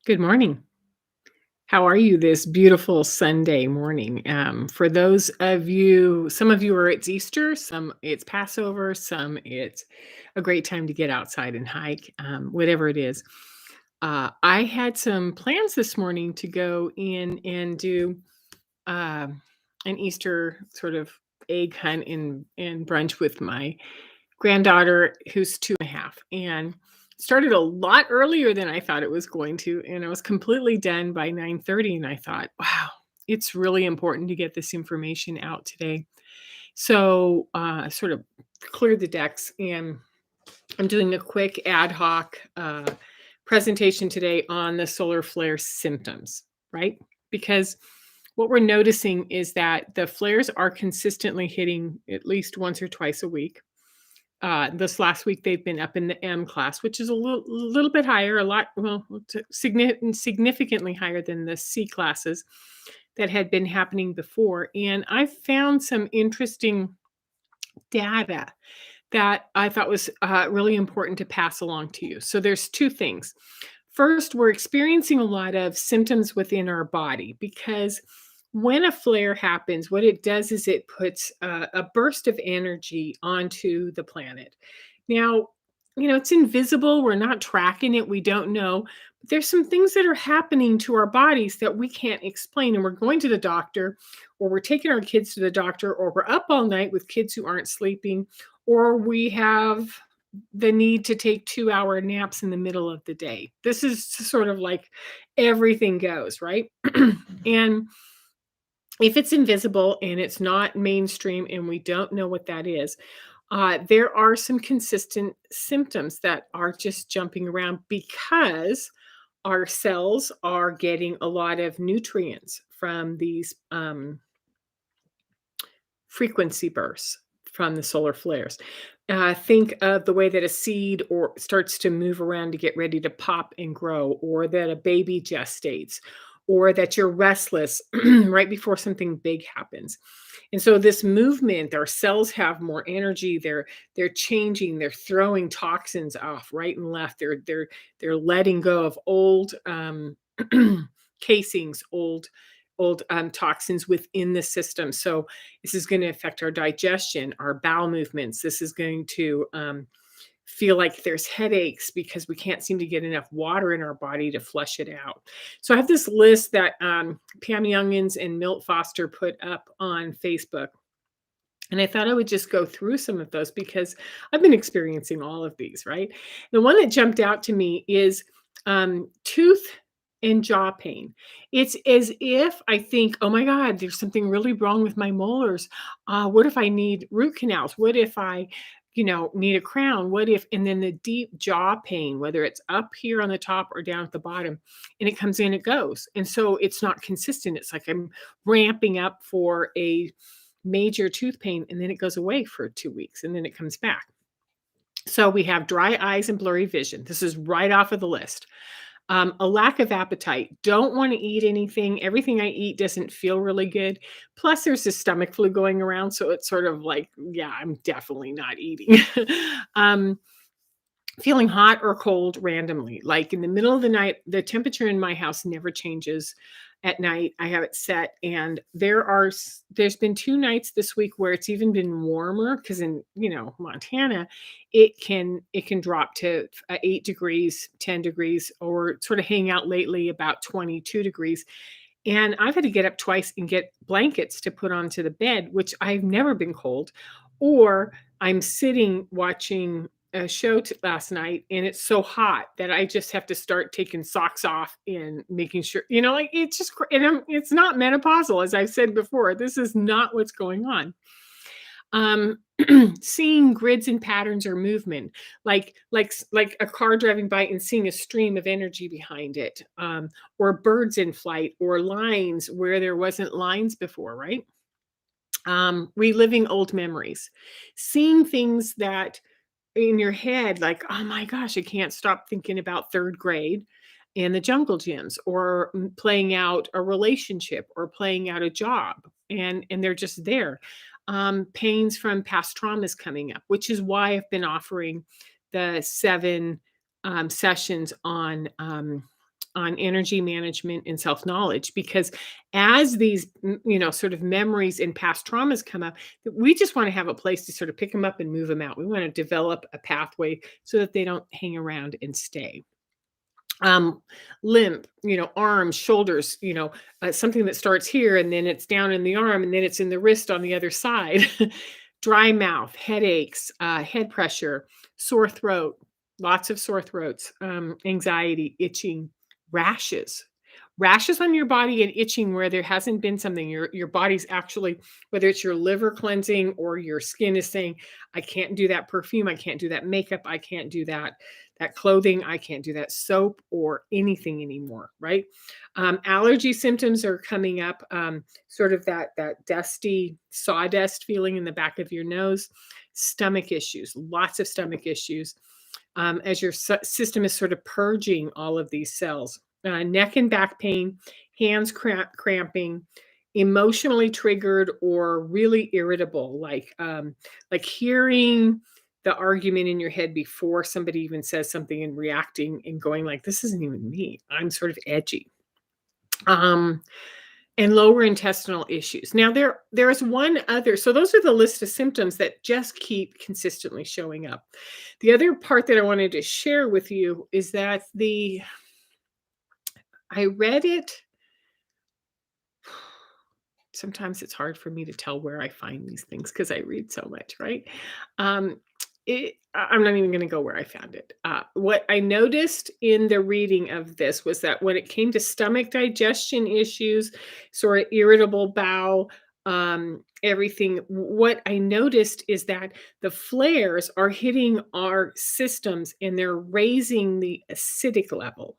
Good morning. How are you this beautiful Sunday morning? For those of you, some of you are it's Easter, some it's Passover, some it's a great time to get outside and hike, whatever it is. I had some plans this morning to go in and do uh, an Easter sort of egg hunt and brunch with my granddaughter who's 2.5, and started a lot earlier than I thought it was going to, and I was completely done by 9:30, and I thought, "Wow, it's really important to get this information out today." So, sort of cleared the decks, and I'm doing a quick ad hoc, presentation today on the solar flare symptoms, right? Because what we're noticing is that the flares are consistently hitting at least once or twice a week. This last week, they've been up in the M class, which is a little bit higher, a lot, well, significantly higher than the C classes that had been happening before. And I found some interesting data that I thought was really important to pass along to you. So there's two things. First, we're experiencing a lot of symptoms within our body because when a flare happens, what it does is it puts a burst of energy onto the planet. Now, it's invisible. We're not tracking it. We don't know. But there's some things that are happening to our bodies that we can't explain. And we're going to the doctor, or we're taking our kids to the doctor, or we're up all night with kids who aren't sleeping, or we have the need to take 2-hour naps in the middle of the day. This is sort of like everything goes, right? And if it's invisible and it's not mainstream and we don't know what that is, there are some consistent symptoms that are just jumping around because our cells are getting a lot of nutrients from these frequency bursts from the solar flares. Think of the way that a seed or starts to move around to get ready to pop and grow, or that a baby gestates, or that you're restless right before something big happens. And so this movement, our cells have more energy. They're changing. They're throwing toxins off right and left. They're letting go of old casings, old toxins within the system. So this is going to affect our digestion, our bowel movements. This is going to feel like there's headaches because we can't seem to get enough water in our body to flush it out. So I have this list that Pam Youngins and Milt Foster put up on Facebook. And I thought I would just go through some of those because I've been experiencing all of these, right? The one that jumped out to me is tooth and jaw pain. It's as if I think, oh my God, there's something really wrong with my molars. What if I need root canals? What if I, need a crown? What if, and then the deep jaw pain, whether it's up here on the top or down at the bottom, and it comes in, it goes. And so it's not consistent. It's like I'm ramping up for a major tooth pain and then it goes away for 2 weeks and then it comes back. So we have dry eyes and blurry vision. This is right off of the list. A lack of appetite. Don't want to eat anything. Everything I eat doesn't feel really good. Plus, there's this stomach flu going around. So it's sort of like, yeah, I'm definitely not eating. um, Feeling hot or cold randomly. Like in the middle of the night, the temperature in my house never changes at night. I have it set, and there's been 2 nights this week where it's even been warmer because in, Montana, it can drop to 8 degrees, 10 degrees, or sort of hang out lately about 22 degrees. And I've had to get up twice and get blankets to put onto the bed, which I've never been cold. Or I'm sitting watching a show last night and it's so hot that I just have to start taking socks off and making sure, like it's just, it's not menopausal, as I've said before. This is not what's going on. Um, Seeing grids and patterns or movement, like a car driving by and seeing a stream of energy behind it, or birds in flight, or lines where there wasn't lines before, right? Reliving old memories, seeing things that in your head, like, oh my gosh, I can't stop thinking about third grade and the jungle gyms, or playing out a relationship or playing out a job, and they're just there. Pains from past traumas coming up, which is why I've been offering the 7 sessions on on energy management and self-knowledge, because as these sort of memories and past traumas come up, we just want to have a place to sort of pick them up and move them out. We want to develop a pathway so that they don't hang around and stay. um Limp, arms, shoulders, something that starts here and then it's down in the arm and then it's in the wrist on the other side. Dry mouth, headaches, head pressure, sore throat, lots of sore throats, anxiety, itching, rashes. Rashes on your body and itching where there hasn't been something. Your body's actually, whether it's your liver cleansing or your skin is saying, I can't do that perfume, I can't do that makeup, I can't do that clothing, I can't do that soap or anything anymore, right? Allergy symptoms are coming up, sort of that dusty sawdust feeling in the back of your nose. Stomach issues, lots of stomach issues, as your system is sort of purging all of these cells. Neck and back pain, hands cramping, emotionally triggered or really irritable, like hearing the argument in your head before somebody even says something and reacting and going like, this isn't even me. I'm sort of edgy. Um, and lower intestinal issues. Now there's one other. So those are the list of symptoms that just keep consistently showing up. The other part that I wanted to share with you is that I read it. Sometimes it's hard for me to tell where I find these things because I read so much, right? Um, I'm not even going to go where I found it. What I noticed in the reading of this was that when it came to stomach digestion issues, sort of irritable bowel, everything, what I noticed is that the flares are hitting our systems and they're raising the acidic level.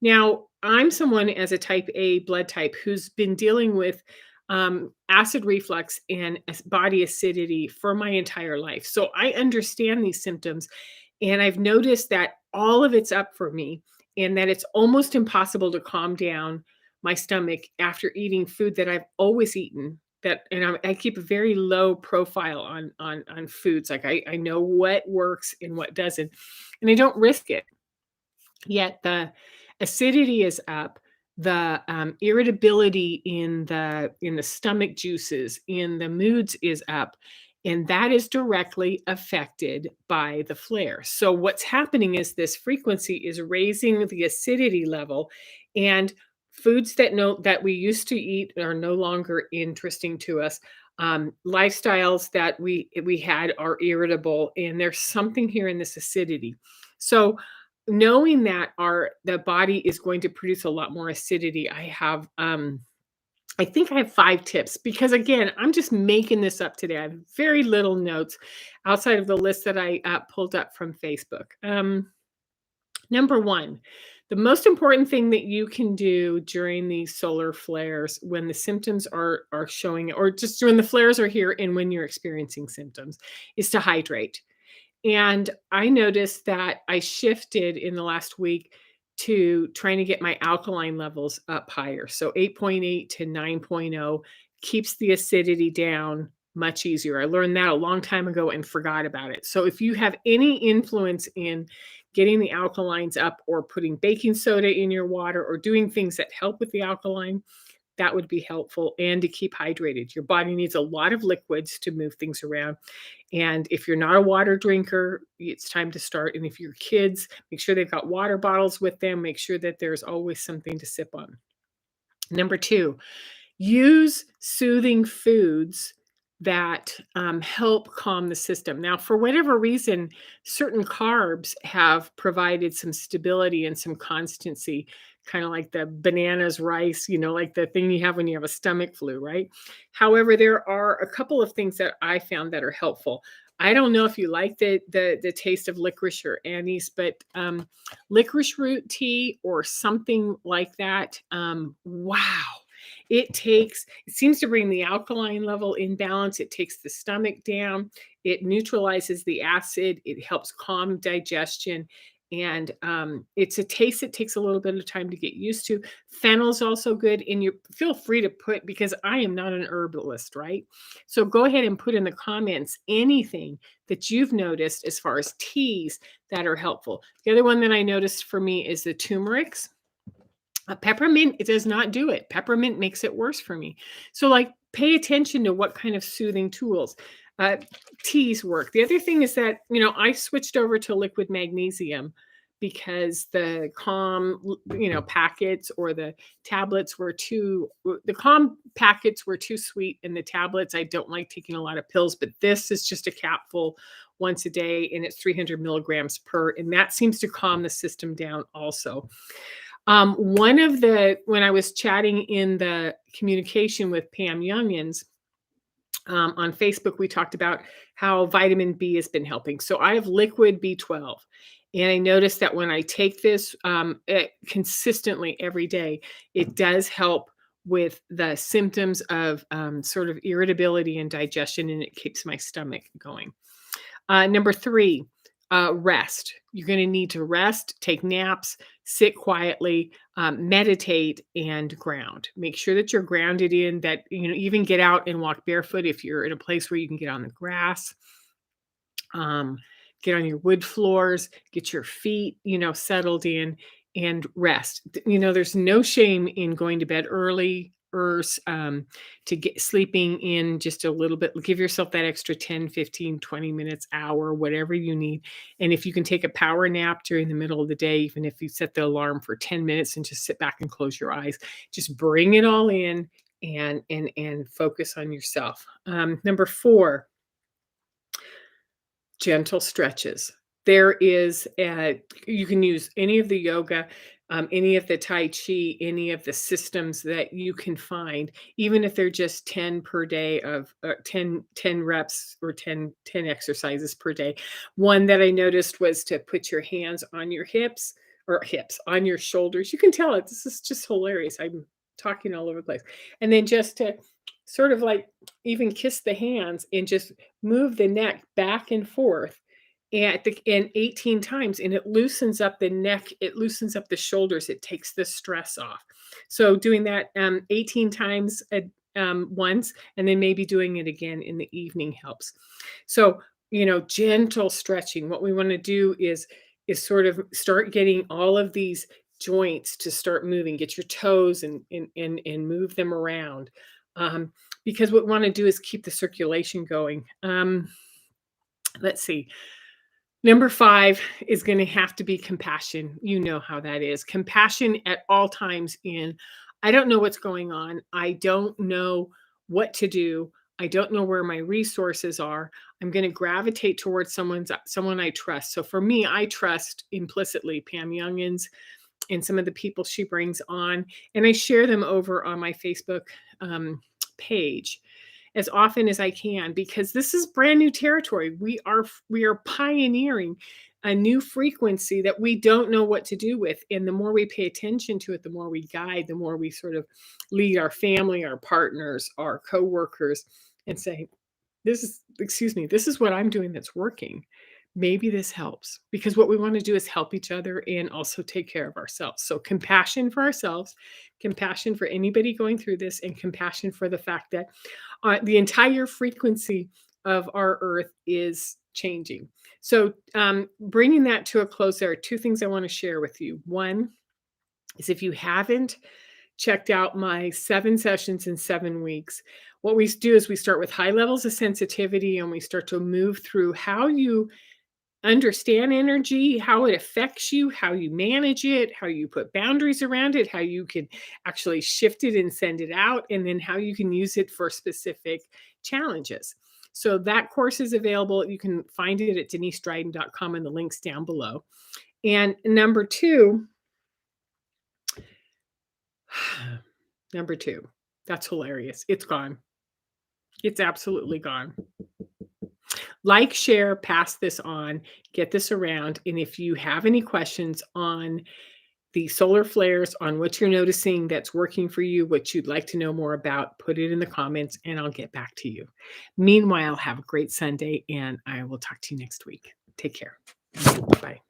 Now, I'm someone as a type A blood type who's been dealing with acid reflux and body acidity for my entire life. So I understand these symptoms, and I've noticed that all of it's up for me, and that it's almost impossible to calm down my stomach after eating food that I've always eaten. I keep a very low profile on foods. Like I know what works and what doesn't, and I don't risk it. Yet the acidity is up, the irritability in the stomach juices, in the moods is up, and that is directly affected by the flare. So what's happening is this frequency is raising the acidity level, and foods that we used to eat are no longer interesting to us. Lifestyles that we had are irritable, and there's something here in this acidity. So knowing that the body is going to produce a lot more acidity, I think I have 5 tips because again, I'm just making this up today. I have very little notes outside of the list that I pulled up from Facebook. Number 1, the most important thing that you can do during these solar flares when the symptoms are showing, or just when the flares are here and when you're experiencing symptoms, is to hydrate. And I noticed that I shifted in the last week to trying to get my alkaline levels up higher. So 8.8 to 9.0 keeps the acidity down much easier. I learned that a long time ago and forgot about it. So if you have any influence in getting the alkalines up or putting baking soda in your water or doing things that help with the alkaline, that would be helpful, and to keep hydrated. Your body needs a lot of liquids to move things around. And if you're not a water drinker, it's time to start. And if your kids, make sure they've got water bottles with them. Make sure that there's always something to sip on. Number 2, use soothing foods that help calm the system. Now, for whatever reason, certain carbs have provided some stability and some constancy, kind of like the bananas, rice, like the thing you have when you have a stomach flu, right? However, there are a couple of things that I found that are helpful. I don't know if you like the taste of licorice or anise, but licorice root tea or something like that. Wow. It seems to bring the alkaline level in balance. It takes the stomach down. It neutralizes the acid. It helps calm digestion. And it's a taste that takes a little bit of time to get used to. Fennel's also good. And you feel free to put, because I am not an herbalist, right? So go ahead and put in the comments anything that you've noticed as far as teas that are helpful. The other one that I noticed for me is the turmerics. Peppermint, it does not do it. Peppermint makes it worse for me. So, like, pay attention to what kind of soothing tools. Uh, Teas work. The other thing is that, I switched over to liquid magnesium because the packets or the tablets were the calm packets were too sweet, and the tablets, I don't like taking a lot of pills, but this is just a capful once a day, and it's 300 milligrams per, and that seems to calm the system down also. When I was chatting in the communication with Pam Youngins on Facebook, we talked about how vitamin B has been helping. So I have liquid B12. And I noticed that when I take this consistently every day, it does help with the symptoms of sort of irritability and digestion, and it keeps my stomach going. Number three, rest. You're going to need to rest, take naps, sit quietly, meditate, and ground. Make sure that you're grounded in that, even get out and walk barefoot if you're in a place where you can get on the grass. Get on your wood floors, get your feet, settled in, and rest. There's no shame in going to bed early or to get sleeping in just a little bit. Give yourself that extra 10, 15, 20 minutes, hour, whatever you need. And if you can take a power nap during the middle of the day, even if you set the alarm for 10 minutes and just sit back and close your eyes, just bring it all in and focus on yourself. Number four, gentle stretches. You can use any of the yoga, any of the Tai Chi, any of the systems that you can find, even if they're just 10 per day of 10 reps or 10 exercises per day. One that I noticed was to put your hands on your hips on your shoulders. You can tell this is just hilarious. I'm talking all over the place. And then just to sort of like even kiss the hands and just move the neck back and forth and 18 times, and it loosens up the neck, it loosens up the shoulders, it takes the stress off. So doing that 18 times once, and then maybe doing it again in the evening helps. So, gentle stretching. What we want to do is sort of start getting all of these joints to start moving. Get your toes and move them around. Because what we want to do is keep the circulation going. Let's see. Number five is going to have to be compassion. You know how that is. Compassion at all times I don't know what's going on. I don't know what to do. I don't know where my resources are. I'm going to gravitate towards someone I trust. So for me, I trust implicitly Pam Youngins and some of the people she brings on, and I share them over on my Facebook page as often as I can, because this is brand new territory. We are pioneering a new frequency that we don't know what to do with. And the more we pay attention to it, the more we guide, the more we sort of lead our family, our partners, our coworkers, and say, this is what I'm doing that's working. Maybe this helps, because what we want to do is help each other and also take care of ourselves. So compassion for ourselves, compassion for anybody going through this, and compassion for the fact that the entire frequency of our earth is changing. So bringing that to a close, there are two things I want to share with you. One is, if you haven't checked out my 7 sessions in 7 weeks, what we do is we start with high levels of sensitivity, and we start to move through how you understand energy, how it affects you, how you manage it, how you put boundaries around it, how you can actually shift it and send it out, and then how you can use it for specific challenges. So that course is available. You can find it at denisestryden.com, and the link's down below. And number two, that's hilarious. It's gone. It's absolutely gone. Like, share, pass this on, get this around. And if you have any questions on the solar flares, on what you're noticing that's working for you, what you'd like to know more about, put it in the comments and I'll get back to you. Meanwhile, have a great Sunday, and I will talk to you next week. Take care. Bye.